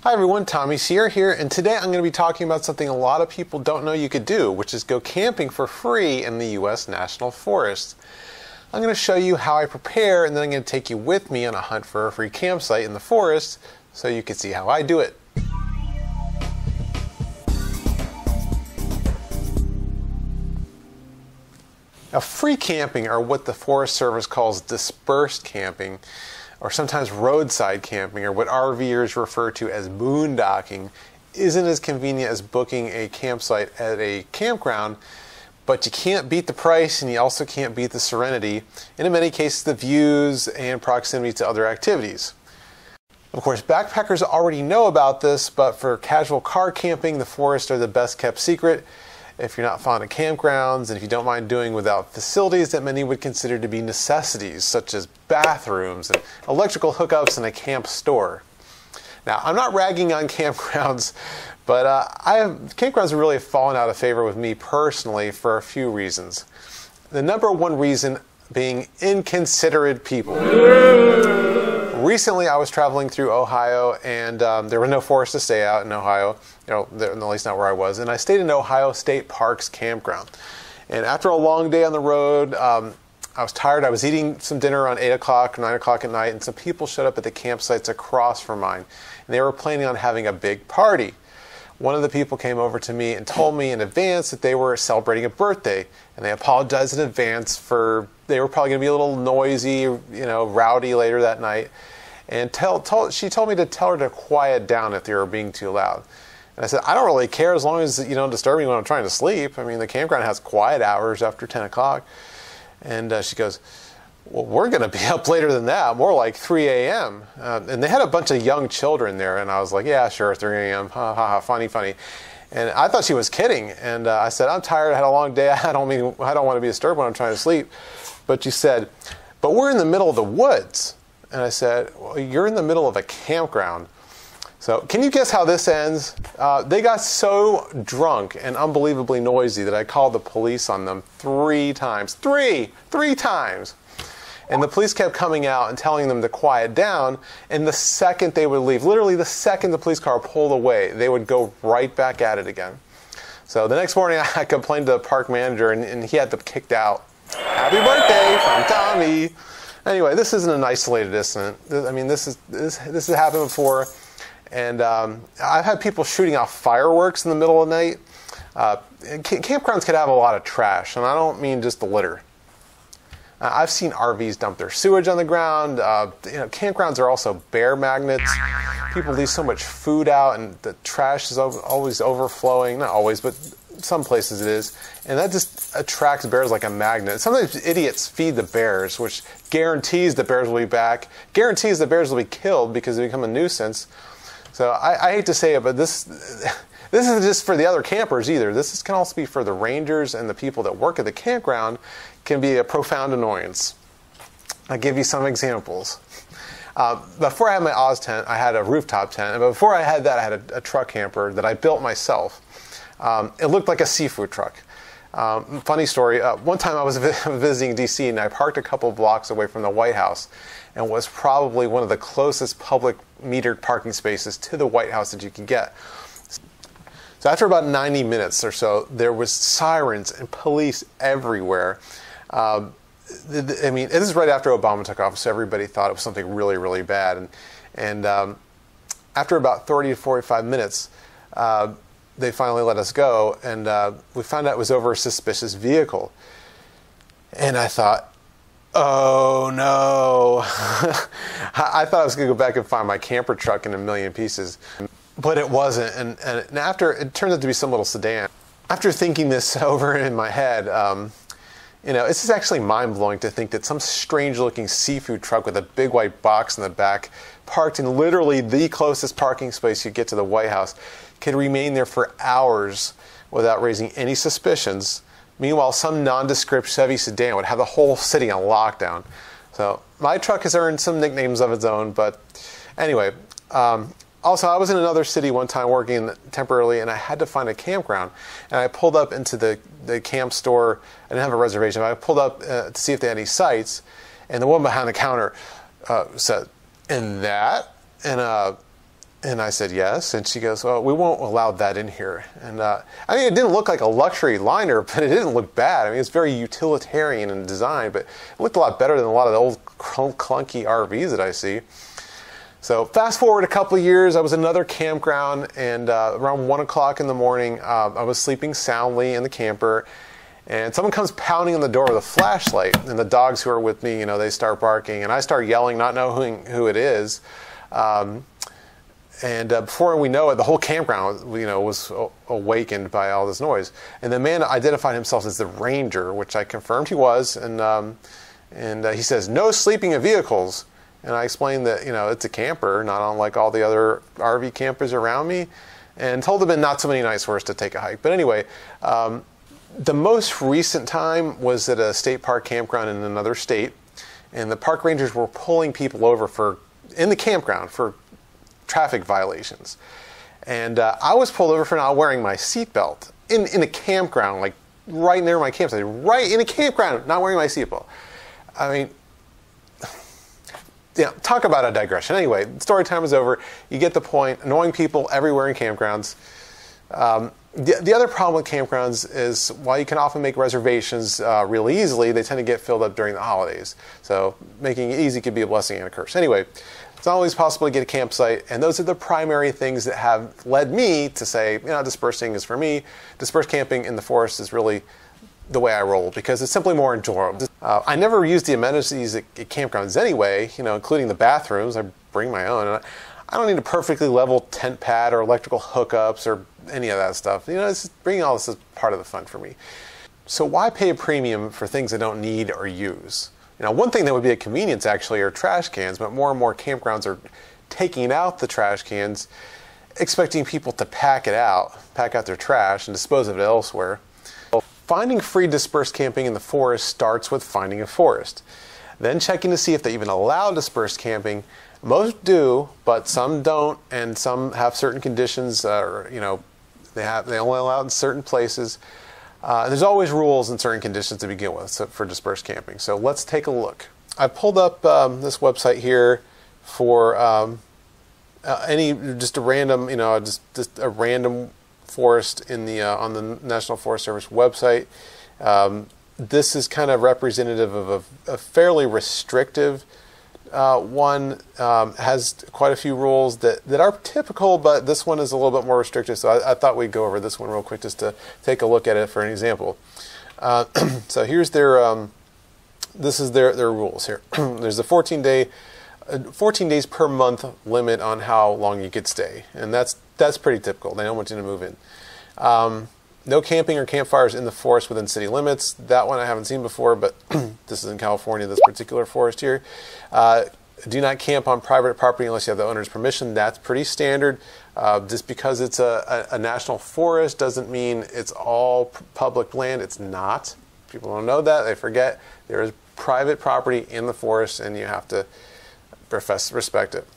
Hi everyone, Tommy Sear here, and today I'm going to be talking about something a lot of people don't know you could do, which is go camping for free in the U.S. National Forest. I'm going to show you how I prepare, and then I'm going to take you with me on a hunt for a free campsite in the forest so you can see how I do it. Now, free camping, or what the Forest Service calls dispersed camping, or sometimes roadside camping, or what RVers refer to as boondocking, isn't as convenient as booking a campsite at a campground, but you can't beat the price and you also can't beat the serenity, and in many cases the views and proximity to other activities. Of course, backpackers already know about this, but for casual car camping, the forests are the best kept secret. If you're not fond of campgrounds, and if you don't mind doing without facilities that many would consider to be necessities, such as bathrooms and electrical hookups and a camp store. Now, I'm not ragging on campgrounds, but campgrounds have really fallen out of favor with me personally for a few reasons. The number one reason being inconsiderate people. Recently, I was traveling through Ohio, and there was no forest to stay out in Ohio, at least not where I was, and I stayed in Ohio State Park's campground. And after a long day on the road, I was tired. I was eating some dinner around 8 o'clock, 9 o'clock at night, and some people showed up at the campsites across from mine, and they were planning on having a big party. One of the people came over to me and told me in advance that they were celebrating a birthday, and they apologized in advance for they were probably going to be a little noisy, rowdy later that night. And she told me to tell her to quiet down if they were being too loud. And I said, I don't really care as long as you don't disturb me when I'm trying to sleep. I mean, the campground has quiet hours after 10 o'clock. And she goes, well, we're going to be up later than that, more like 3 a.m. And they had a bunch of young children there, and I was like, yeah, sure, 3 a.m., ha, ha, ha, funny, funny. And I thought she was kidding, and I said, I'm tired, I had a long day, I don't want to be disturbed when I'm trying to sleep. But she said, but we're in the middle of the woods. And I said, well, you're in the middle of a campground. So can you guess how this ends? They got so drunk and unbelievably noisy that I called the police on them 3 times. Three times. And the police kept coming out and telling them to quiet down. And the second they would leave, literally the second the police car pulled away, they would go right back at it again. So the next morning I complained to the park manager, and he had them kicked out. Happy birthday from Tommy. Anyway, this isn't an isolated incident. I mean, this has happened before, and I've had people shooting off fireworks in the middle of the night. Campgrounds could have a lot of trash, and I don't mean just the litter. I've seen RVs dump their sewage on the ground. Campgrounds are also bear magnets. People leave so much food out, and the trash is always overflowing. Not always, but some places it is. And that just attracts bears like a magnet. Sometimes idiots feed the bears, which guarantees the bears will be back, guarantees the bears will be killed because they become a nuisance. So I hate to say it, but this isn't just for the other campers either. This can also be for the rangers and the people that work at the campground. Can be a profound annoyance. I'll give you some examples. Before I had my Oz tent, I had a rooftop tent. And before I had that, I had a truck camper that I built myself. It looked like a seafood truck. Funny story, one time I was visiting D.C. and I parked a couple of blocks away from the White House and was probably one of the closest public metered parking spaces to the White House that you can get. So after about 90 minutes or so, there was sirens and police everywhere. I mean, this is right after Obama took office, so everybody thought it was something really, really bad. And after about 30 to 45 minutes, they finally let us go, and we found out it was over a suspicious vehicle. And I thought, oh no. I thought I was going to go back and find my camper truck in a million pieces. But it wasn't, and after, it turned out to be some little sedan. After thinking this over in my head, this is actually mind-blowing to think that some strange-looking seafood truck with a big white box in the back, parked in literally the closest parking space you get to the White House, could remain there for hours without raising any suspicions. Meanwhile, some nondescript Chevy sedan would have the whole city on lockdown. So my truck has earned some nicknames of its own, but anyway. Also, I was in another city one time working temporarily, and I had to find a campground. And I pulled up into the camp store. I didn't have a reservation, but I pulled up to see if they had any sites. And the woman behind the counter said, "And that?" And And I said, yes. And she goes, well, we won't allow that in here. And I mean, it didn't look like a luxury liner, but it didn't look bad. I mean, it's very utilitarian in design, but it looked a lot better than a lot of the old clunky RVs that I see. So fast forward a couple of years, I was in another campground, and around 1 o'clock in the morning, I was sleeping soundly in the camper, and someone comes pounding on the door with a flashlight, and the dogs who are with me, they start barking, and I start yelling, not knowing who it is. And before we know it, the whole campground, was awakened by all this noise. And the man identified himself as the ranger, which I confirmed he was, and he says, no sleeping in vehicles. And I explained that, it's a camper, not unlike all the other RV campers around me, and told him in not so many nights for us to take a hike. But anyway, the most recent time was at a state park campground in another state, and the park rangers were pulling people over in the campground for traffic violations. And I was pulled over for not wearing my seatbelt in a campground, like right near my campsite, right in a campground, not wearing my seatbelt. I mean, talk about a digression. Anyway, story time is over. You get the point. Annoying people everywhere in campgrounds. The other problem with campgrounds is while you can often make reservations really easily, they tend to get filled up during the holidays. So making it easy could be a blessing and a curse. Anyway, it's not always possible to get a campsite, and those are the primary things that have led me to say, dispersing is for me. Dispersed camping in the forest is really the way I roll because it's simply more enjoyable. I never use the amenities at campgrounds anyway, including the bathrooms. I bring my own. And I don't need a perfectly level tent pad or electrical hookups or any of that stuff. Bringing all this is part of the fun for me. So why pay a premium for things I don't need or use? One thing that would be a convenience actually are trash cans, but more and more campgrounds are taking out the trash cans, expecting people to pack out their trash and dispose of it elsewhere. Finding free dispersed camping in the forest starts with finding a forest. Then checking to see if they even allow dispersed camping. Most do, but some don't, and some have certain conditions, they only allow it in certain places. There's always rules and certain conditions to begin with for dispersed camping. So let's take a look. I pulled up this website here for just a random, just a random forest in the on the National Forest Service website. This is kind of representative of a fairly restrictive one. Has quite a few rules that are typical, but this one is a little bit more restrictive. So I thought we'd go over this one real quick just to take a look at it for an example. So here's their this is their rules here. There's a 14 days per month limit on how long you could stay, and that's pretty typical. They don't want you to move in. No camping or campfires in the forest within city limits. That one I haven't seen before, but this is in California, this particular forest here. Do not camp on private property unless you have the owner's permission. That's pretty standard. Just because it's a national forest doesn't mean it's all public land. It's not. People don't know that. They forget. There is private property in the forest, and you have to respect it.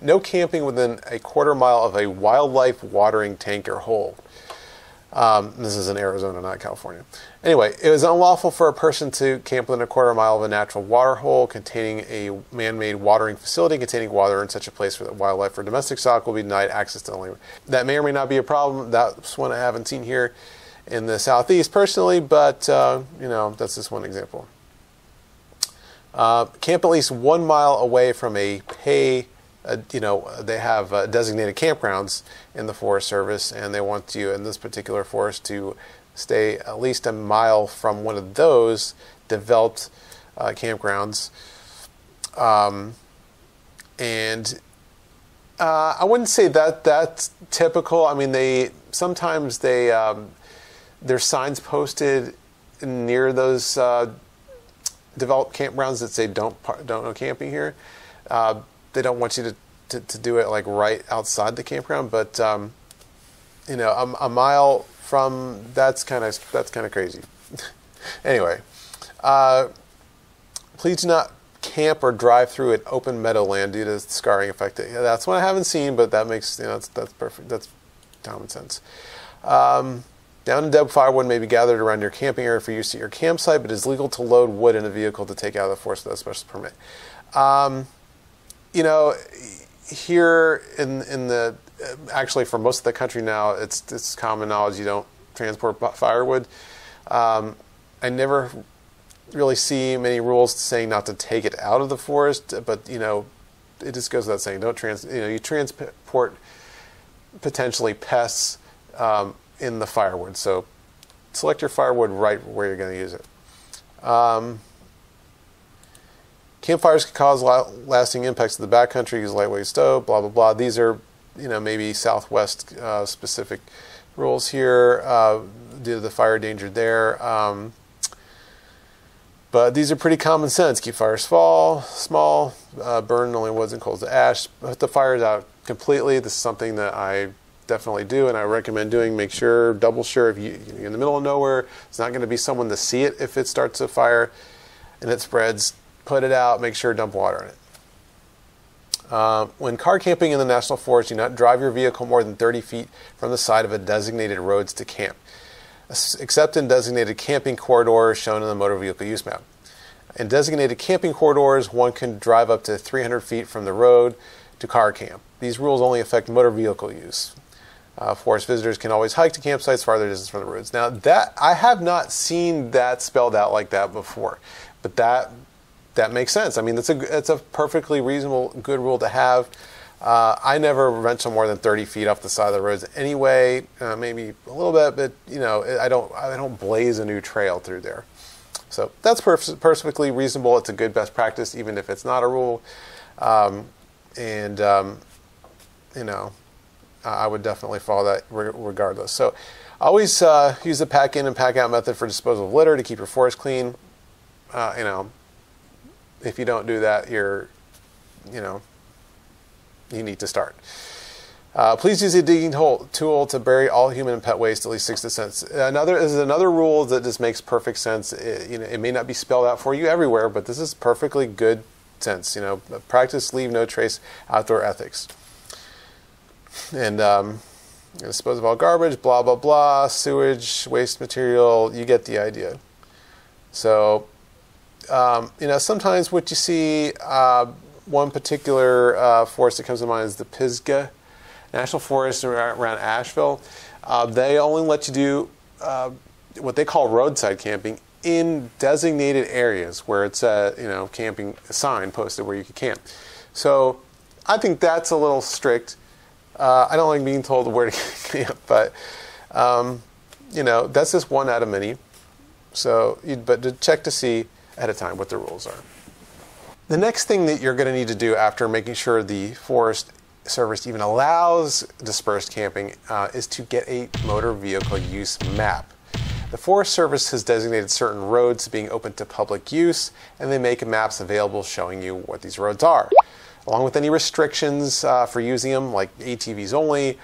No camping within a quarter mile of a wildlife watering tank or hole. This is in Arizona, not California. Anyway, it was unlawful for a person to camp within a quarter mile of a natural water hole containing a man-made watering facility containing water in such a place where the wildlife or domestic stock will be denied access to the land. That may or may not be a problem. That's one I haven't seen here in the Southeast personally, but that's just one example. Camp at least 1 mile away from a they have designated campgrounds in the Forest Service, and they want you in this particular forest to stay at least a mile from one of those developed campgrounds. And I wouldn't say that's typical. I mean, there's signs posted near those developed campgrounds that say don't no camping here. They don't want you to do it like right outside the campground, but a mile from that's kind of crazy. Anyway, please do not camp or drive through an open meadowland due to scarring effect. That's one I haven't seen, but that makes that's perfect. That's common sense. Down and dead firewood may be gathered around your camping area for use at your campsite, but it is legal to load wood in a vehicle to take out of the forest without a special permit. here in the actually for most of the country now, it's common knowledge you don't transport firewood. I never really see many rules saying not to take it out of the forest, but it just goes without saying, don't you transport potentially pests in the firewood. So select your firewood right where you're going to use it. Campfires can cause lasting impacts to the backcountry. Use a lightweight stove. Blah blah blah. These are maybe Southwest specific rules here due to the fire danger there. But these are pretty common sense. Keep fires small, burn only woods and coals to ash. Put the fires out completely. This is something that I definitely do and I recommend doing. Make sure, double sure, if you're in the middle of nowhere, it's not going to be someone to see it if it starts a fire and it spreads. Put it out, make sure to dump water in it. When car camping in the National Forest, do not drive your vehicle more than 30 feet from the side of a designated roads to camp, except in designated camping corridors shown in the motor vehicle use map. In designated camping corridors, one can drive up to 300 feet from the road to car camp. These rules only affect motor vehicle use. Forest visitors can always hike to campsites farther distance from the roads. Now, that I have not seen that spelled out like that before, but that makes sense. I mean, it's a perfectly reasonable, good rule to have. I never venture more than 30 feet off the side of the roads anyway. Maybe a little bit, but I don't blaze a new trail through there. So that's perfectly reasonable. It's a good best practice, even if it's not a rule. I would definitely follow that regardless. So always use the pack in and pack out method for disposal of litter to keep your forest clean. If you don't do that, you need to start. Please use a digging tool to bury all human and pet waste at least 6 cents. This is another rule that just makes perfect sense. It may not be spelled out for you everywhere, but this is perfectly good sense. Practice leave no trace outdoor ethics. And dispose of all garbage, blah blah blah, sewage, waste material. You get the idea. So. Sometimes what you see, one particular forest that comes to mind is the Pisgah National Forest around Asheville. They only let you do what they call roadside camping in designated areas where it's a camping sign posted where you can camp. So I think that's a little strict. I don't like being told where to camp, but that's just one out of many. So, but to check to see ahead of time what the rules are. The next thing that you're going to need to do after making sure the Forest Service even allows dispersed camping is to get a motor vehicle use map. The Forest Service has designated certain roads being open to public use, and they make maps available showing you what these roads are, along with any restrictions for using them, like ATVs only.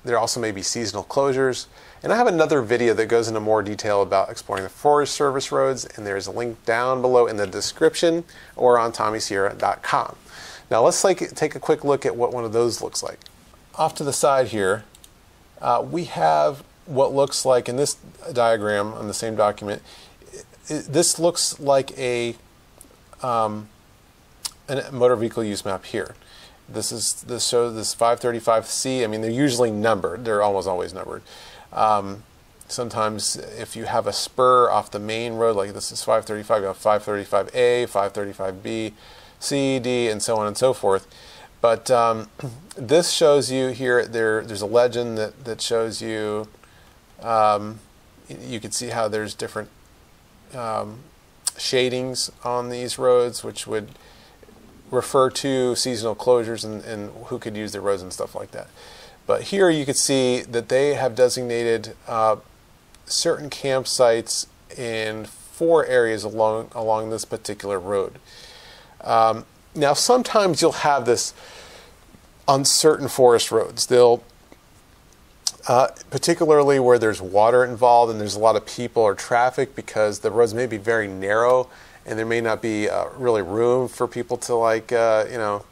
There also may be seasonal closures. And I have another video that goes into more detail about exploring the Forest Service roads, and there's a link down below in the description or on TommySierra.com. Now let's take a quick look at what one of those looks like. Off to the side here, we have what looks like in this diagram on the same document. This looks like a motor vehicle use map here. This shows this 535C. I mean, they're usually numbered. They're almost always numbered. Sometimes if you have a spur off the main road, like this is 535, you have 535A, 535B, C, D, and so on and so forth. But this shows you here, there's a legend that shows you, you can see how there's different shadings on these roads, which would refer to seasonal closures and who could use the roads and stuff like that. But here you can see that they have designated certain campsites in 4 areas along this particular road. Now sometimes you'll have this on certain forest roads. They'll, particularly where there's water involved and there's a lot of people or traffic, because the roads may be very narrow and there may not be really room for people to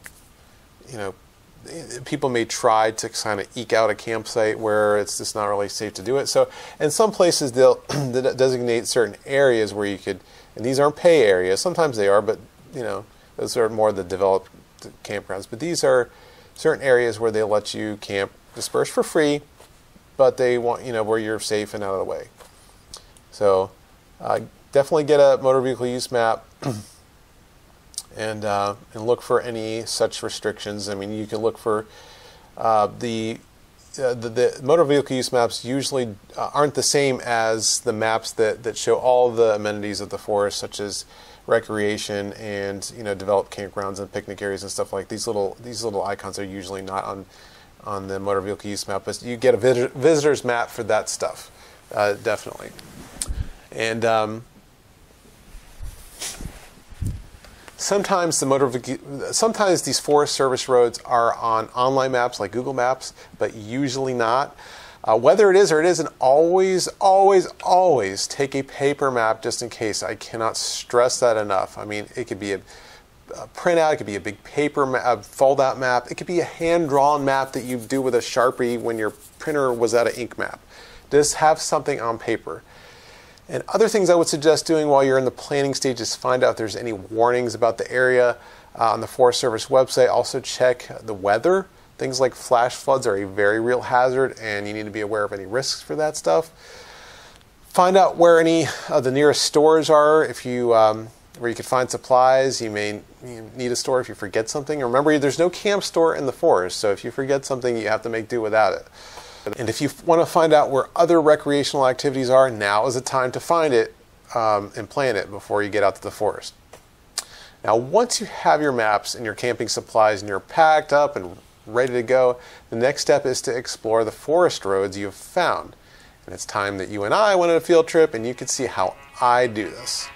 people may try to kind of eke out a campsite where it's just not really safe to do it. So in some places they'll designate certain areas where you could, and these aren't pay areas, sometimes they are, but those are more the developed campgrounds, but these are certain areas where they let you camp dispersed for free, but they want, where you're safe and out of the way. So definitely get a motor vehicle use map and look for any such restrictions. I mean, you can look for the motor vehicle use maps usually aren't the same as the maps that show all the amenities of the forest, such as recreation and developed campgrounds and picnic areas and stuff like these little icons are usually not on the motor vehicle use map, but you get a visitor's map for that stuff, definitely. And sometimes these Forest Service roads are on online maps like Google Maps, but usually not. Whether it is or it isn't, always take a paper map just in case. I cannot stress that enough. I mean, it could be a printout, it could be a big paper map, fold-out map, it could be a hand-drawn map that you do with a Sharpie when your printer was out of ink map. Just have something on paper. And other things I would suggest doing while you're in the planning stage is find out if there's any warnings about the area on the Forest Service website. Also check the weather. Things like flash floods are a very real hazard, and you need to be aware of any risks for that stuff. Find out where any of the nearest stores are. If you where you can find supplies, you may need a store if you forget something. Remember, there's no camp store in the forest, so if you forget something, you have to make do without it. And if you want to find out where other recreational activities are, now is the time to find it and plan it before you get out to the forest. Now, once you have your maps and your camping supplies and you're packed up and ready to go, the next step is to explore the forest roads you've found. And it's time that you and I went on a field trip, and you can see how I do this.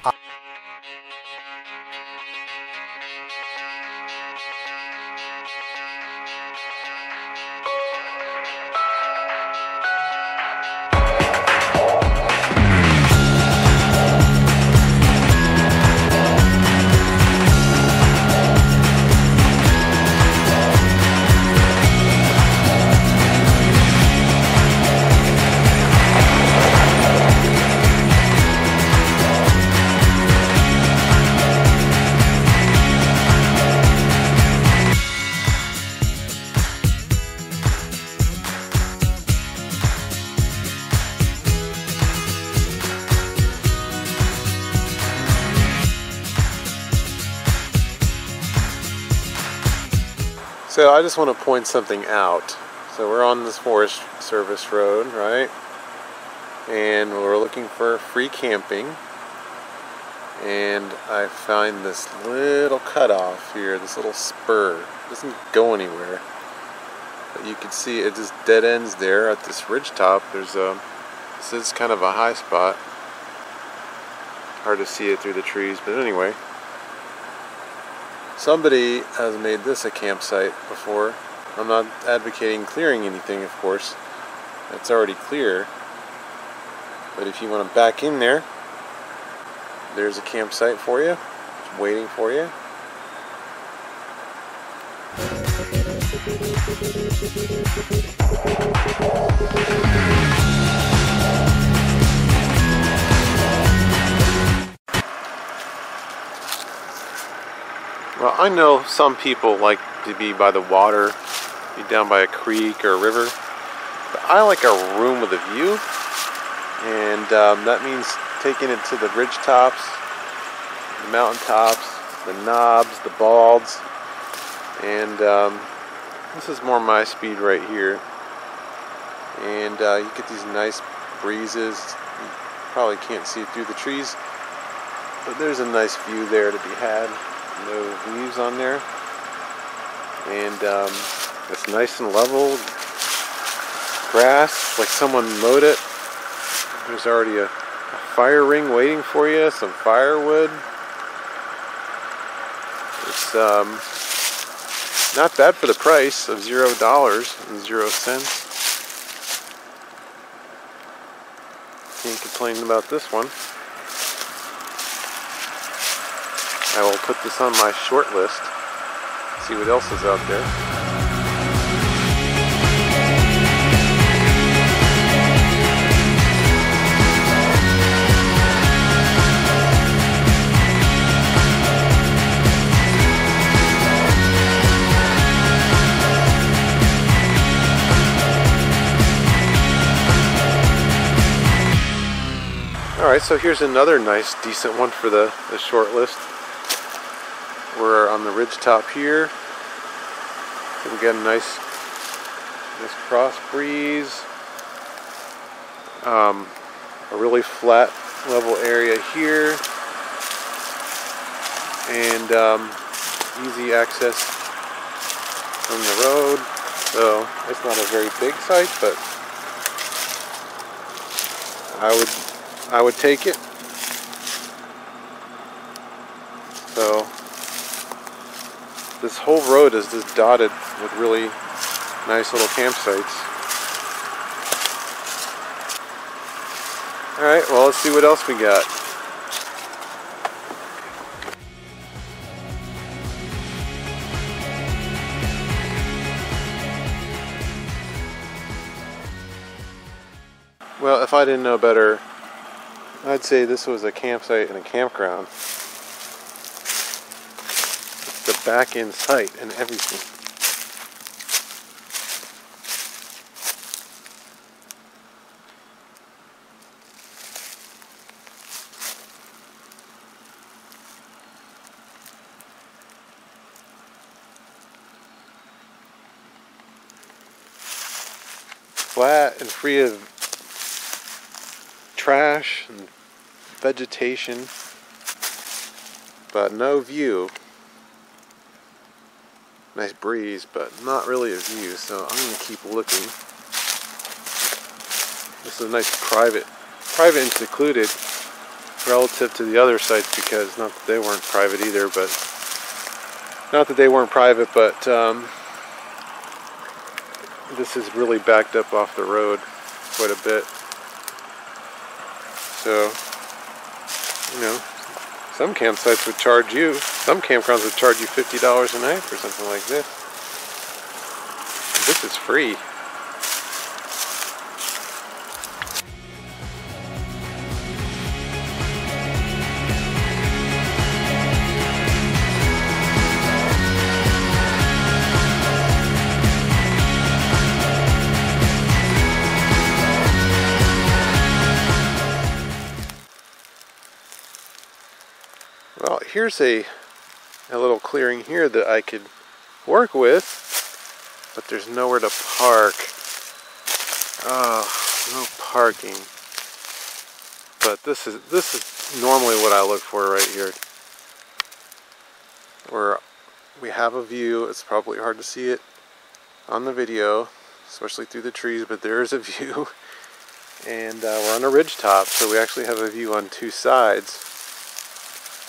So I just want to point something out. So we're on this Forest Service road, right? And we're looking for free camping. And I find this little cutoff here, this little spur. It doesn't go anywhere. But you can see it just dead ends there at this ridge top. This is kind of a high spot. Hard to see it through the trees, but anyway. Somebody has made this a campsite before. I'm not advocating clearing anything, of course. It's already clear. But if you want to back in there, there's a campsite for you. It's waiting for you. Well, I know some people like to be by the water, be down by a creek or a river, but I like a room with a view, and that means taking it to the ridge tops, the mountain tops, the knobs, the balds, and this is more my speed right here, and you get these nice breezes. You probably can't see it through the trees, but there's a nice view there to be had. No leaves on there, and it's nice and level grass, like someone mowed it. There's already a fire ring waiting for you, some firewood. It's not bad for the price of $0.00. Can't complain about this one. I will put this on my short list, see what else is out there. Alright, so here's another nice, decent one for the short list. We're on the ridge top here. So we got a nice cross breeze. A really flat, level area here. And easy access from the road. So it's not a very big site, but I would take it. So this whole road is just dotted with really nice little campsites. Alright, well, let's see what else we got. Well, if I didn't know better, I'd say this was a campsite and a campground. It's the back end site and everything. Flat and free of trash and vegetation, but no view. Nice breeze, but not really a view, so I'm going to keep looking. This is a nice private and secluded relative to the other sites, because not that they weren't private either, but this is really backed up off the road quite a bit. So, you know, some campsites would charge you, some campgrounds would charge you $50 a night for something like this. This is free. Well, here's a little clearing here that I could work with, but there's nowhere to park. Oh, no parking. But this is normally what I look for right here. Where we have a view. It's probably hard to see it on the video, especially through the trees, but there is a view. And we're on a ridge top, so we actually have a view on two sides.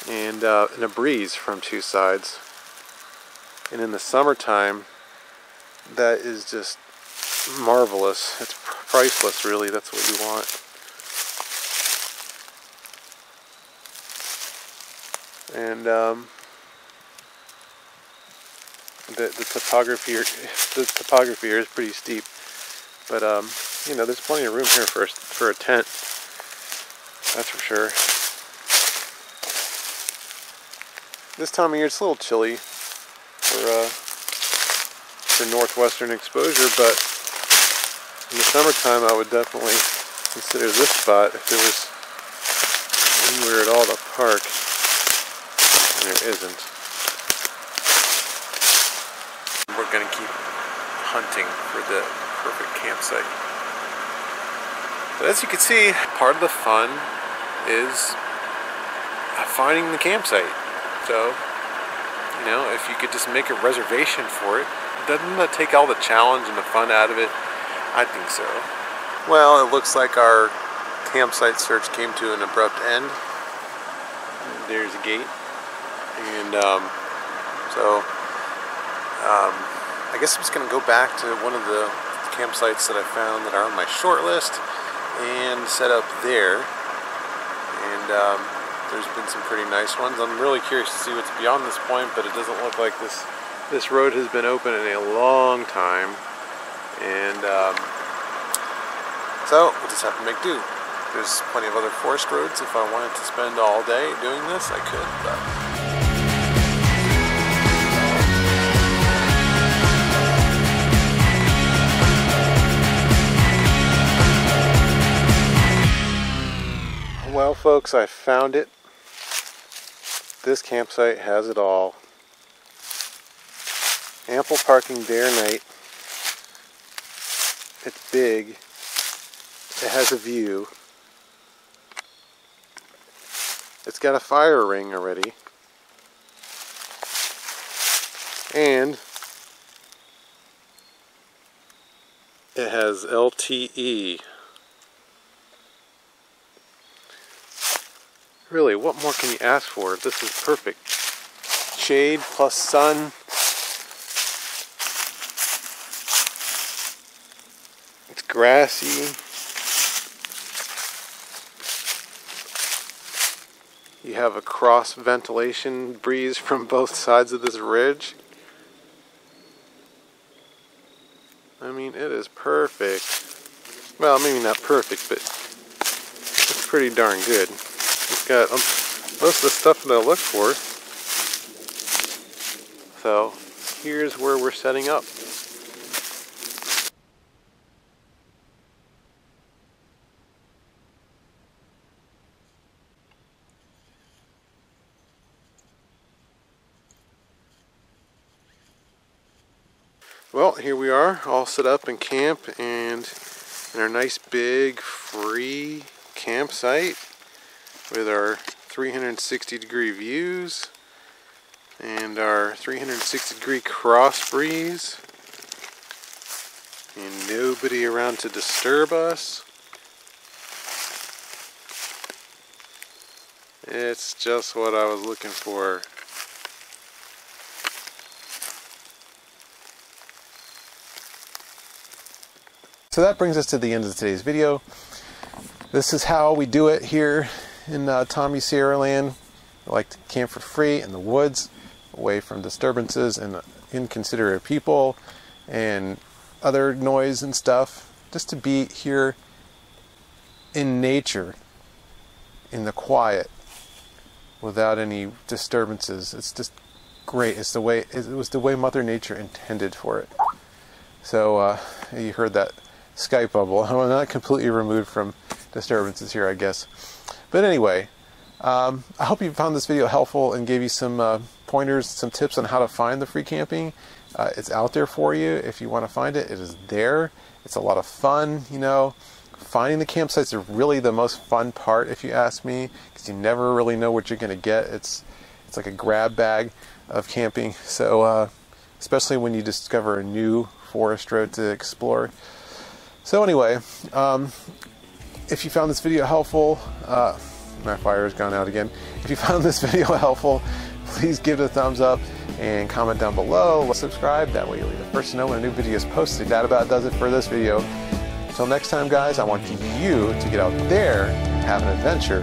And a breeze from two sides. And in the summertime, that is just marvelous. It's priceless, really. That's what you want. And the topography here is pretty steep, but you know, there's plenty of room here for a tent. That's for sure. This time of year it's a little chilly for northwestern exposure, but in the summertime I would definitely consider this spot if there was anywhere at all to park, and there isn't. We're going to keep hunting for the perfect campsite. But as you can see, part of the fun is finding the campsite. So, you know, if you could just make a reservation for it, doesn't that take all the challenge and the fun out of it? I think so. Well, it looks like our campsite search came to an abrupt end. There's a gate. And I guess I'm just going to go back to one of the campsites that I found that are on my short list and set up there. And there's been some pretty nice ones. I'm really curious to see what's beyond this point, but it doesn't look like this road has been open in a long time. And so we'll just have to make do. There's plenty of other forest roads. If I wanted to spend all day doing this, I could, but Well, folks, I found it. This campsite has it all. Ample parking day or night. It's big. It has a view. It's got a fire ring already. And it has LTE. Really, what more can you ask for? This is perfect. Shade plus sun. It's grassy. You have a cross ventilation breeze from both sides of this ridge. I mean, it is perfect. Well, maybe not perfect, but it's pretty darn good. It's got most of the stuff that I look for. So, here's where we're setting up. Well, here we are, all set up in camp and in our nice big free campsite with our 360-degree views and our 360-degree cross breeze and nobody around to disturb us. It's just what I was looking for. So that brings us to the end of today's video. This is how we do it here in Tommy Sierra Land. I like to camp for free in the woods, away from disturbances and inconsiderate people and other noise and stuff. Just to be here in nature, in the quiet, without any disturbances. It's just great. It's the way it was the way Mother Nature intended for it. So you heard that Skype bubble. I'm not completely removed from disturbances here, I guess. But anyway, I hope you found this video helpful and gave you some pointers, some tips on how to find the free camping. It's out there for you. If you want to find it, it is there. It's a lot of fun, you know. Finding the campsites are really the most fun part, if you ask me, because you never really know what you're going to get. It's like a grab bag of camping. So especially when you discover a new forest road to explore. So anyway, if you found this video helpful, my fire has gone out again. If you found this video helpful, please give it a thumbs up and comment down below. Subscribe, that way you'll be the first to know when a new video is posted. That about does it for this video. Until next time, guys, I want you to get out there and have an adventure.